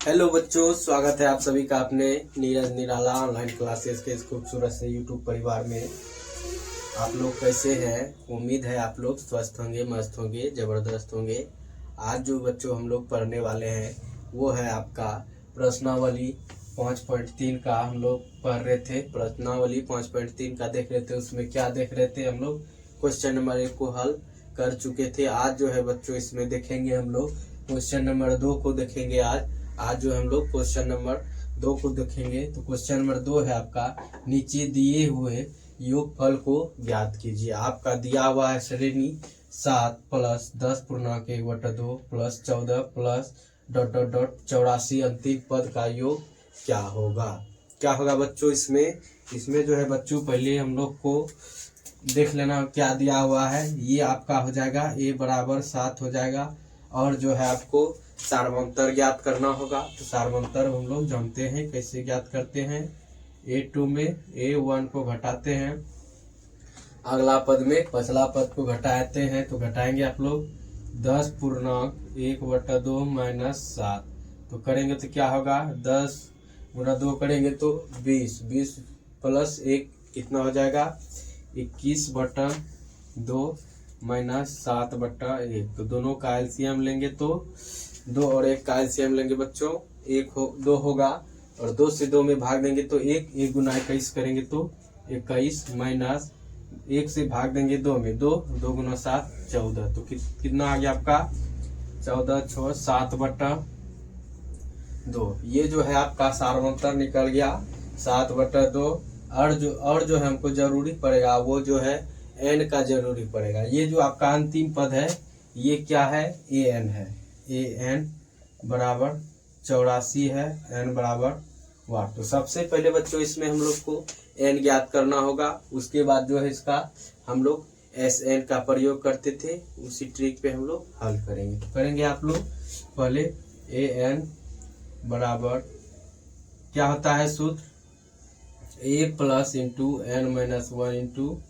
Hello बच्चों, स्वागत है आप सभी का अपने नीरज निराला ऑनलाइन क्लासेस के इस खूबसूरत से यूट्यूब परिवार में। आप लोग कैसे हैं? उम्मीद है आप लोग स्वस्थ होंगे, मस्त होंगे, ज़बरदस्त होंगे। आज जो बच्चों हम लोग पढ़ने वाले हैं वो है आपका प्रश्नावली 5.3 का। हम लोग पढ़ रहे थे प्रश्नावली 5.3 का, देख रहे थे उसमें क्या देख रहे थे हम लोग। क्वेश्चन नंबर 1 को हल कर चुके थे। आज जो है बच्चों इसमें देखेंगे हम लोग क्वेश्चन नंबर 2 को देखेंगे। आज जो हम लोग क्वेश्चन नंबर 2 को देखेंगे। तो क्वेश्चन नंबर 2 है आपका, नीचे दिए हुए योगफल को ज्ञात कीजिए। आपका दिया हुआ है श्रेणी 7 प्लस 10 पूर्णांक 1/2 प्लस 14 प्लस ... 84 अंतिम पद का योग क्या होगा? क्या होगा बच्चों इसमें जो है बच्चों पहले हम लोग को देख लेना क्या दिया हुआ है। ये आपका हो जाएगा a बराबर 7 हो जाएगा, और जो है आपको सार्वंतर ज्ञात करना होगा। तो सार्वंतर हम लोग जानते हैं कैसे ज्ञात करते हैं। a2 में a1 को घटाते हैं, अगला पद में पछला पद को घटाते हैं। तो घटाएंगे आप लोग 10 पूर्णांक 1/2 माइनस 7। तो करेंगे तो क्या होगा, 10 गुना 2 करेंगे तो 20 प्लस 1 कितना हो जाएगा, 21/2 माइनस 7/1। तो दोनों का एलसीएम लेंगे तो 2 और 1 का एलसीएम लेंगे बच्चों, 2 होगा, और 2 से 2 में भाग देंगे तो 1 गुना 21 करेंगे तो 21 माइनस 1 से भाग देंगे 2 में, 2 गुना 7 14। तो कितना आ गया आपका 14 6 7/2। ये जो है आपका सार्वंतर निकल गया 7/2। और जो हमको जरूरी पड़ेगा वो जो है n का जरूरी पड़ेगा। ये जो आपका अंतिम पद है ये क्या है, an है। an बराबर 84 है, n बराबर 8। तो सबसे पहले बच्चों इसमें हम लोग को n ज्ञात करना होगा। उसके बाद जो है इसका हम लोग Sn का प्रयोग करते थे, उसी ट्रिक पे हम लोग हल करेंगे। तो करेंगे आप लोग पहले an बराबर क्या होता है सूत्र, a plus into n minus 1 into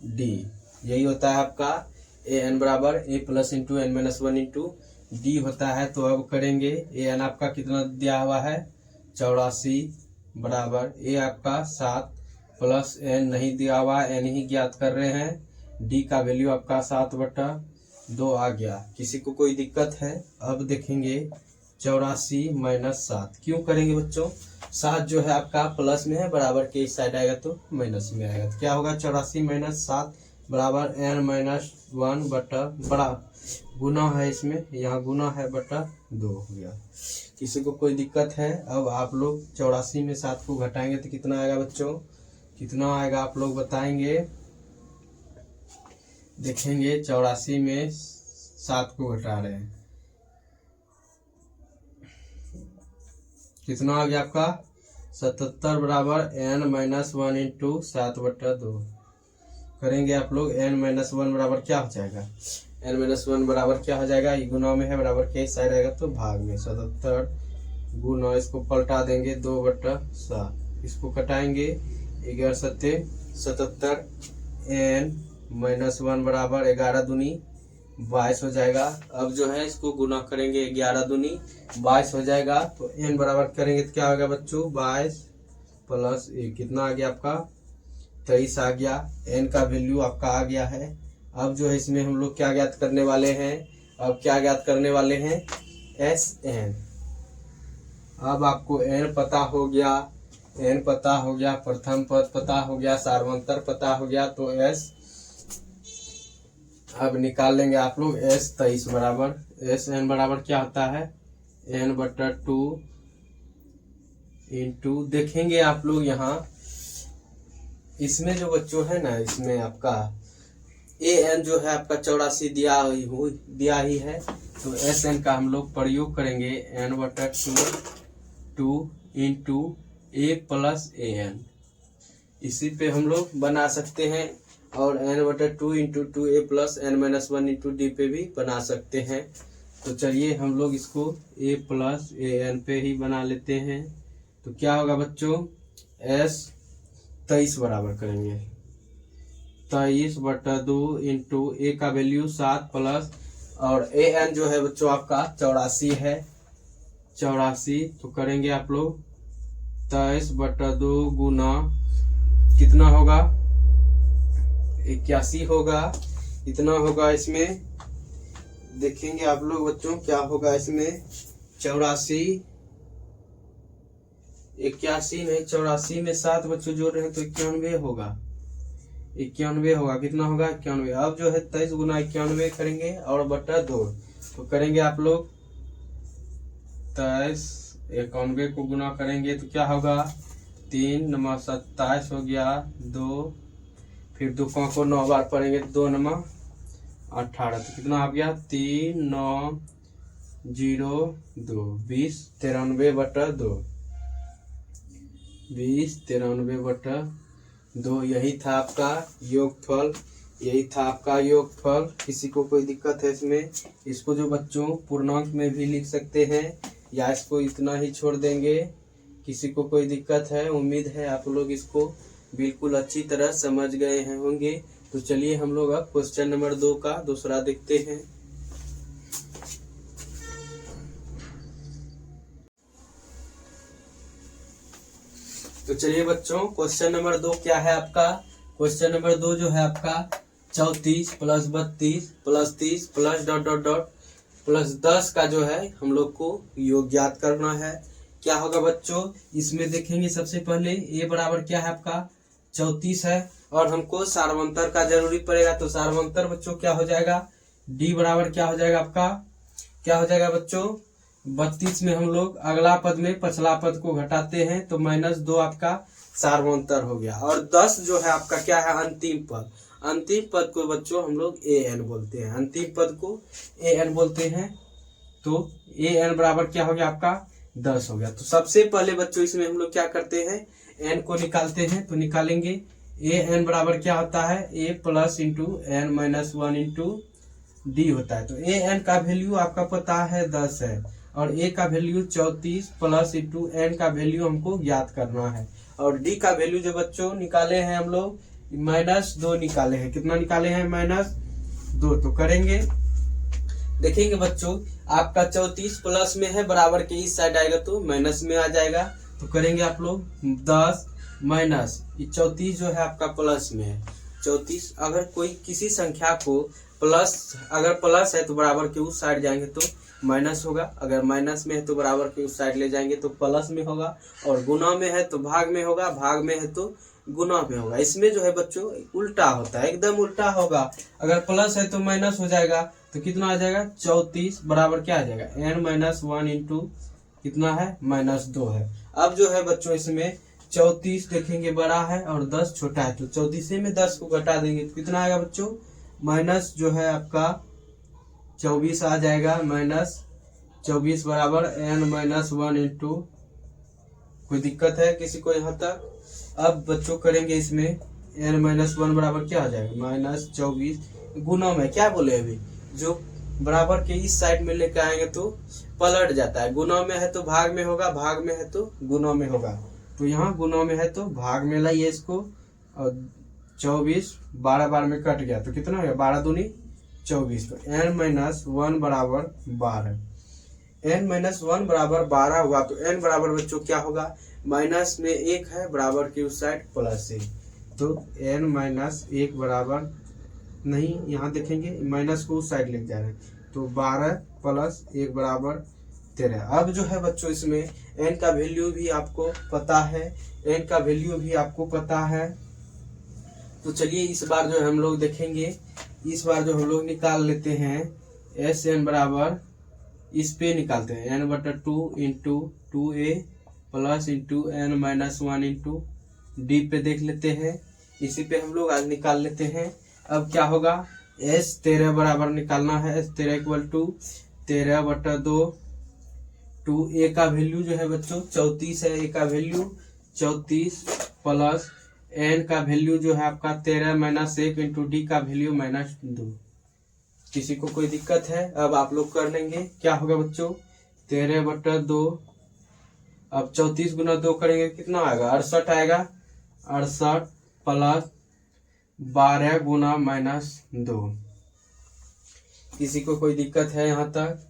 D. यही होता है आपका an बराबर a plus into n minus 1 into D होता है। तो अब करेंगे an आपका कितना दिया हुआ है 84 बराबर a आपका 7 प्लस n नहीं दिया हुआ, n ही ज्ञात कर रहे हैं। d का वैल्यू आपका 7/2 आ गया। किसी को कोई दिक्कत है? अब देखेंगे 84 माइनस 7 क्यों करेंगे बच्चों, 7 जो है आपका प्लस में है, बराबर के इस साइड आएगा तो माइनस में आएगा। तो क्या होगा 84 माइनस 7 बराबर n माइनस 1 बटा बड़ा गुना है, इसमें यहाँ गुना है बटा 2 हो गया। किसी को कोई दिक्कत है? अब आप लोग 84 में 7 को घटाएंगे तो कितना आएगा बच्चों, कितना आएगा आप लोग बताएंगे। देखेंगे 84 में 7 को घटा रहे हैं, कितना आ गया आपका 77 बराबर n माइनस 1 इंटू 7/2। करेंगे आप लोग n माइनस 1 बराबर क्या हो जाएगा, n माइनस 1 बराबर क्या हो जाएगा, ये गुना में है, बराबर के साइड आएगा तो भाग में। 77 गुना, इसको पलटा देंगे 2/7, इसको कटाएंगे 11 7 77, n माइनस 1 बराबर 11 दूनी 22 हो जाएगा। अब जो है इसको गुना करेंगे 11 दूनी 22 हो जाएगा। तो n बराबर करेंगे तो क्या होगा बच्चों 22 प्लस 1 कितना आ गया आपका 23 आ गया। n का वैल्यू आपका आ गया है। अब जो है इसमें हम लोग क्या ज्ञात करने वाले हैं, अब क्या ज्ञात करने वाले हैं Sn। अब आपको n पता हो गया, n पता हो गया, प्रथम पद पता हो गया, सार्वंतर पता हो गया। तो s अब निकाल लेंगे आप लोग S23 बराबर Sn बराबर क्या होता है n/2 इंटू, देखेंगे आप लोग यहाँ इसमें जो बच्चों है ना, इसमें आपका an जो है आपका 84 दिया ही है। तो Sn का हम लोग प्रयोग करेंगे n/2 into a plus an। इसी पे हम लोग बना सकते हैं, और n/2 into 2a plus n minus 1 into D पे भी बना सकते हैं। तो चलिए हम लोग इसको a प्लस an पे ही बना लेते हैं। तो क्या होगा बच्चों S23 बराबर करेंगे 23/2 इंटू a का वैल्यू 7 प्लस, और an जो है बच्चों आपका 84 है, 84, तो करेंगे आप लोग 23/2 गुना कितना होगा 81 होगा। इतना होगा इसमें, देखेंगे आप लोग बच्चों क्या होगा इसमें 84, 81 नहीं 84 में 7 बच्चों जोड़ रहे हैं तो 91 होगा, 91 होगा। कितना होगा 91। अब जो है 23 गुना 91 करेंगे और बटा 2, तो करेंगे आप लोग 23 91 को गुना करेंगे तो क्या होगा 3 9 27 हो गया 2, फिर 2 को 9 बार पढ़ेंगे 2 9 18, तो कितना आ गया 3 9 0 2 20 93/2, 20 93/2। यही था आपका योगफल, यही था आपका योगफल। किसी को कोई दिक्कत है इसमें, इसको जो बच्चों पूर्णांक में भी लिख सकते हैं या इसको इतना ही छोड़ देंगे। किसी को कोई दिक्कत है, उम्मीद है आप लोग इसको बिल्कुल अच्छी तरह समझ गए हैं होंगे। तो चलिए हम लोग अब क्वेश्चन नंबर 2 का दूसरा देखते हैं। तो चलिए बच्चों क्वेश्चन नंबर 2 क्या है आपका। क्वेश्चन नंबर 2 जो है आपका 34 + 32 + 30 plus dot dot dot plus 10 का जो है हम लोग को योग ज्ञात करना है। क्या होगा बच्चों, इसमें देखेंगे सबसे पहले a बराबर क्या है आपका 34 है और हमको सार्वंतर का जरूरी पड़ेगा। तो सार्वंतर बच्चों क्या हो जाएगा, d बराबर क्या हो जाएगा आपका, क्या हो जाएगा बच्चों 32 में हम लोग अगला पद में पछला पद को घटाते हैं तो -2 आपका सार्वंतर हो गया। और 10 जो है आपका क्या है अंतिम पद, अंतिम पद को बच्चों हम लोग an बोलते हैं, अंतिम पद को an बोलते हैं। तो an बराबर क्या हो गया आपका 10 हो गया। तो सबसे पहले बच्चों इसमें हम लोग क्या करते हैं n को निकालते हैं। तो निकालेंगे an बराबर क्या होता है a plus into n minus 1 into D होता है। तो an का वैल्यू आपका पता है 10 है और a का वैल्यू 34 प्लस इंटू n का वैल्यू हमको ज्ञात करना है। और d का वैल्यू जो बच्चों निकाले हैं हम लोग -2 निकाले हैं। कितना निकाले हैं -2। तो करेंगे, देखेंगे बच्चों आपका 34 प्लस में है, बराबर के इस साइड आएगा तो माइनस में आ जाएगा। तो करेंगे आप लोग 10 माइनस 34 जो है आपका प्लस में है 34। अगर कोई किसी संख्या को प्लस, अगर प्लस है तो बराबर के उस साइड जाएंगे तो माइनस होगा, अगर माइनस में है तो बराबर के उस साइड ले जाएंगे तो प्लस में होगा, और गुना में है तो भाग में होगा, भाग में है तो गुना में होगा। इसमें जो है बच्चों उल्टा होता है, एकदम उल्टा होगा। अगर प्लस है तो माइनस हो जाएगा, तो कितना आ जाएगा 34 बराबर क्या आ जाएगा n माइनस 1 इंटू कितना है -2 है। अब जो है बच्चों इसमें 34 देखेंगे बड़ा है और 10 छोटा है, तो 34 में 10 को घटा देंगे तो कितना आएगा बच्चों माइनस जो है आपका 24 आ जाएगा। -24 बराबर n माइनस 1 इंटू, कोई दिक्कत है किसी को यहाँ तक। अब बच्चों करेंगे इसमें n माइनस 1 बराबर क्या आ जाएगा -24 गुना में क्या बोले अभी, जो बराबर के इस साइड में लेकर आएंगे तो पलट जाता है। गुना में है तो भाग में होगा, भाग में है तो गुना में होगा। तो यहाँ गुना में है तो भाग में लाइए इसको, और 24 12 बार में कट गया तो कितना हो गया 12 दूनी 24। तो n माइनस 1 बराबर 12, n माइनस 1 बराबर 12 हुआ। तो n बराबर बच्चों क्या होगा, माइनस में 1 है, बराबर के उस साइड प्लस है, तो n माइनस 1 बराबर नहीं, यहाँ देखेंगे माइनस को उस साइड लेके जा रहे हैं, तो 12 प्लस 1 बराबर 13। अब जो है बच्चों इसमें n का वैल्यू भी आपको पता है, n का वैल्यू भी आपको पता है। तो चलिए इस बार जो हम लोग देखेंगे, इस बार जो हम लोग निकाल लेते हैं Sn बराबर, इस पे निकालते हैं n/2 into 2a plus into n minus 1 into D पे देख लेते हैं, इसी पे हम लोग आज निकाल लेते हैं। अब क्या होगा S13 बराबर निकालना है, S13 इक्वल टू 13/2 2a का वैल्यू जो है बच्चों 34 है, a का वैल्यू 34 प्लस n का वैल्यू जो है आपका 13 माइनस 1 इंटू डी का वैल्यू -2। किसी को कोई दिक्कत है, अब आप लोग कर लेंगे। क्या होगा बच्चों 13/2, अब 34 गुना 2 करेंगे कितना आएगा 68 आएगा, 68 प्लस 12 गुना -2। किसी को कोई दिक्कत है यहाँ तक।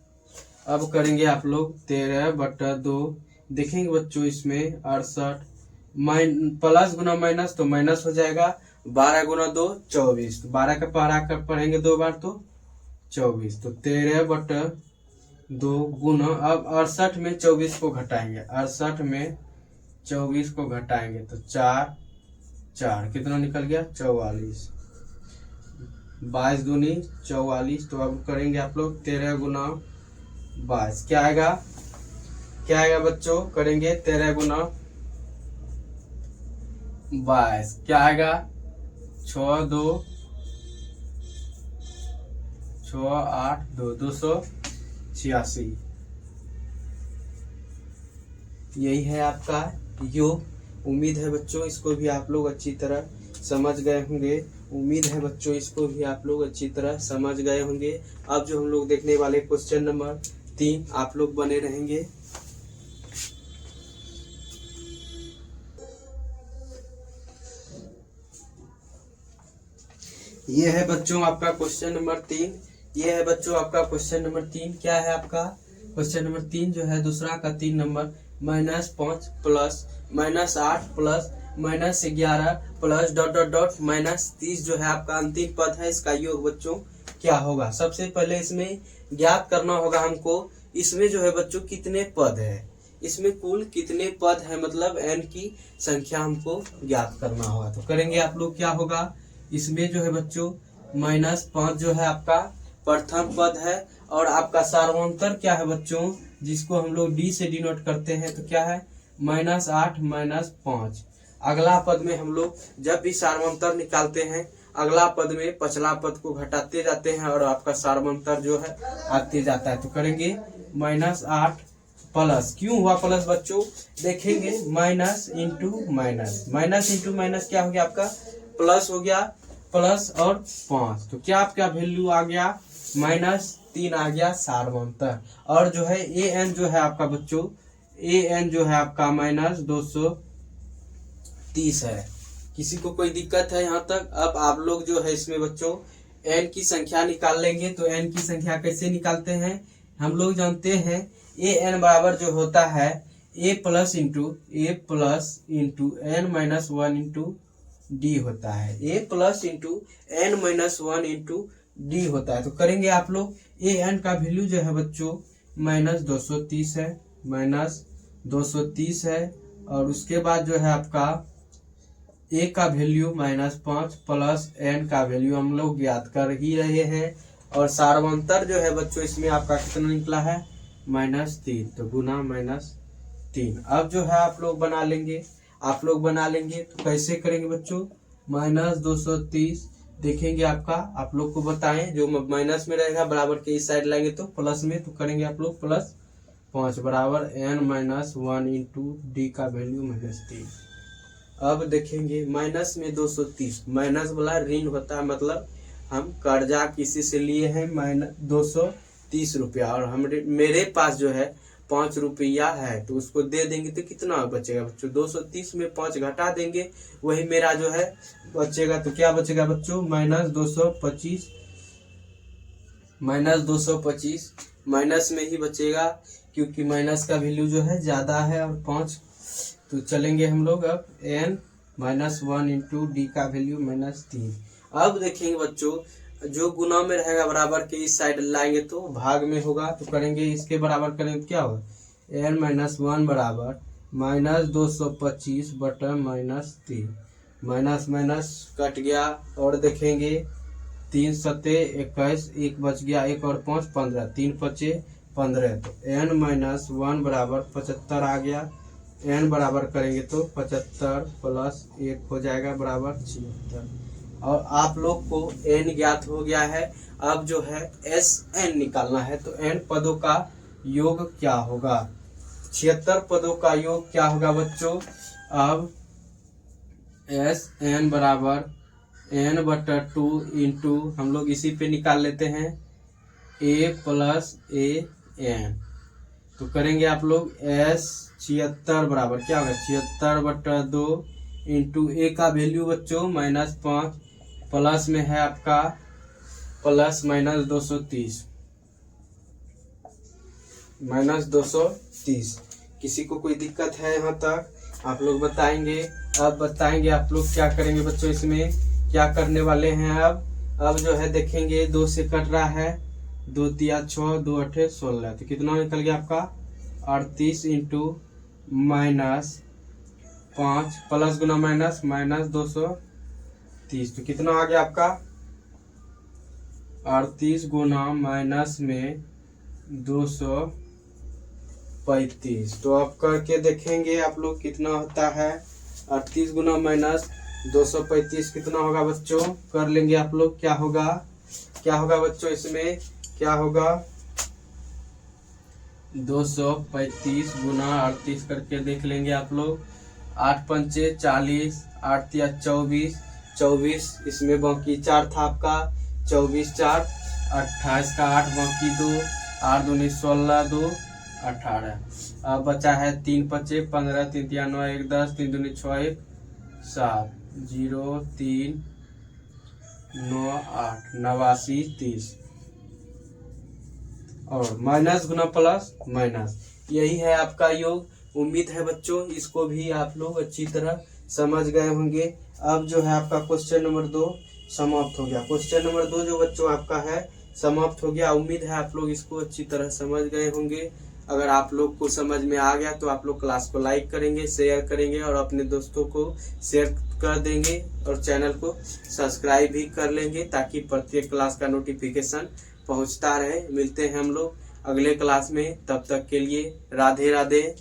अब करेंगे आप लोग 13/2। देखेंगे बच्चों इसमें 68 प्लस गुना माइनस तो माइनस हो जाएगा। 12 गुना 2 24, तो 12 का पहाड़ा कर पढ़ेंगे 2 बार तो 24, तो 13/2 गुना, अब 68 में 24 को घटाएंगे, 68 में 24 को घटाएंगे तो 4 4 कितना निकल गया 44, 22 दूनी 44। तो अब करेंगे आप लोग 13 गुना 22 क्या आएगा बच्चों, करेंगे 13 गुना 22 क्या आएगा 6 2 6 8 2 286। यही है आपका योग। उम्मीद है बच्चों इसको भी आप लोग अच्छी तरह समझ गए होंगे। अब जो हम लोग देखने वाले क्वेश्चन नंबर 3 आप लोग बने रहेंगे। ये है बच्चों आपका क्वेश्चन नंबर 3। क्या है आपका क्वेश्चन नंबर 3 जो है दूसरा का 3 नंबर -5 प्लस -8 प्लस -11 प्लस -30 जो है आपका अंतिम पद है, इसका योग बच्चों क्या होगा। सबसे पहले इसमें ज्ञात करना होगा हमको, इसमें जो है बच्चों कितने पद है, इसमें कुल कितने पद है, मतलब n की संख्या हमको ज्ञात करना होगा। तो करेंगे आप लोग क्या होगा, इसमें जो है बच्चों -5 जो है आपका प्रथम पद है, और आपका सार्वंतर क्या है बच्चों, जिसको हम लोग d से डिनोट करते हैं, तो क्या है -8 -5। अगला पद में हम लोग जब भी सार्वंतर निकालते हैं, अगला पद में पछला पद को घटाते जाते हैं और आपका सार्वंतर जो है आते जाता है। तो करेंगे -8 प्लस, क्यों हुआ प्लस बच्चों, देखेंगे माइनस इंटू माइनस क्या हो गया आपका प्लस हो गया, प्लस और 5, तो क्या आपका वैल्यू आ गया -3 आ गया सार्वंतर। और जो है an जो है आपका बच्चों, an जो है आपका -230 है। किसी को कोई दिक्कत है यहाँ तक? अब आप लोग जो है इसमें बच्चों n की संख्या निकाल लेंगे। तो n की संख्या कैसे निकालते हैं, हम लोग जानते हैं an बराबर जो होता है a plus into n-1 into D होता है, a plus into n-1 into D होता है। तो करेंगे आप लोग an का वैल्यू जो है बच्चों -230 है, और उसके बाद जो है आपका a का वैल्यू -5 प्लस n का वैल्यू हम लोग ज्ञात कर ही रहे हैं, और सार्वंतर जो है बच्चों इसमें आपका कितना निकला है -3, तो गुना -3। अब जो है आप लोग बना लेंगे, तो कैसे करेंगे बच्चों, -230 देखेंगे आपका, आप लोग को बताएं जो माइनस में रहेगा बराबर के इस साइड लाएंगे तो प्लस में, तो करेंगे आप लोग +5 बराबर n-1 इंटू डी का वैल्यू -3। अब देखेंगे माइनस में 230, माइनस वाला ऋण होता है, मतलब हम कर्जा किसी से लिए हैं -230 रुपया, और मेरे पास जो है 5 रुपया है, तो उसको दे देंगे तो कितना बचेगा बच्चों, 230 में 5 घटा देंगे, वही मेरा जो है बचेगा। तो क्या बचेगा बच्चों -225 माइनस में ही बचेगा, क्योंकि माइनस का वैल्यू जो है ज्यादा है और 5। तो चलेंगे हम लोग अब n-1 इंटू डी का वैल्यू -3। अब देखेंगे बच्चों जो गुना में रहेगा बराबर के इस साइड लाएंगे तो भाग में होगा, तो करेंगे इसके बराबर करेंगे क्या होगा n-1 बराबर -225 बटा -3, माइनस कट गया, और देखेंगे 3 सत्ते 21, 1 बच गया, 1 और 5 15, 3 पचे 15, तो n-1 बराबर 75 आ गया। n बराबर करेंगे तो 75 प्लस 1 हो जाएगा बराबर 76, और आप लोग को n ज्ञात हो गया है। अब जो है Sn निकालना है, तो n पदों का योग क्या होगा, 76 पदों का योग क्या होगा बच्चों। अब Sn बराबर n/2 इंटू, हम लोग इसी पे निकाल लेते हैं a प्लस an, तो करेंगे आप लोग 76 बराबर क्या होगा 76/2 इंटू a का वैल्यू बच्चों -5 प्लस में है आपका +-230, माइनस 230। किसी को कोई दिक्कत है यहाँ तक आप लोग बताएंगे। अब बताएंगे आप लोग क्या करेंगे बच्चों, इसमें क्या करने वाले हैं। अब जो है देखेंगे 2 से कट रहा है, 2 तिया 6, 2 अठे 16, तो कितना निकल गया आपका 38 इंटू माइनस 5 प्लस गुना माइनस माइनस 230, तो कितना आ गया आपका 38 गुना माइनस में 235। तो अब करके देखेंगे आप लोग कितना होता है। 38 गुना माइनस 235 कितना होगा बच्चों, कर लेंगे आप लोग। क्या होगा बच्चों, इसमें क्या होगा 235 गुना 38 करके देख लेंगे आप लोग। 8 पंचे 40, 8 तिया 24, इसमें बाकी 4 था आपका, 24 4 28 का 8 बाकी 2, 8 दूनी 16, 2 18। अब बचा है 3 पचे 15, 3 तिया 9, 1 10, 3 दूनी 6, 1 7, 0 3 9 8 89 30, और माइनस गुना प्लस माइनस, यही है आपका योग। उम्मीद है बच्चों इसको भी आप लोग अच्छी तरह समझ गए होंगे। अब जो है आपका क्वेश्चन नंबर 2 समाप्त हो गया। क्वेश्चन नंबर 2 जो बच्चों आपका है समाप्त हो गया। उम्मीद है आप लोग इसको अच्छी तरह समझ गए होंगे। अगर आप लोग को समझ में आ गया तो आप लोग क्लास को लाइक करेंगे, शेयर करेंगे और अपने दोस्तों को शेयर कर देंगे, और चैनल को सब्सक्राइब भी कर लेंगे ताकि प्रत्येक क्लास का नोटिफिकेशन पहुंचता रहे। मिलते हैं हम लोग अगले क्लास में, तब तक के लिए राधे राधे।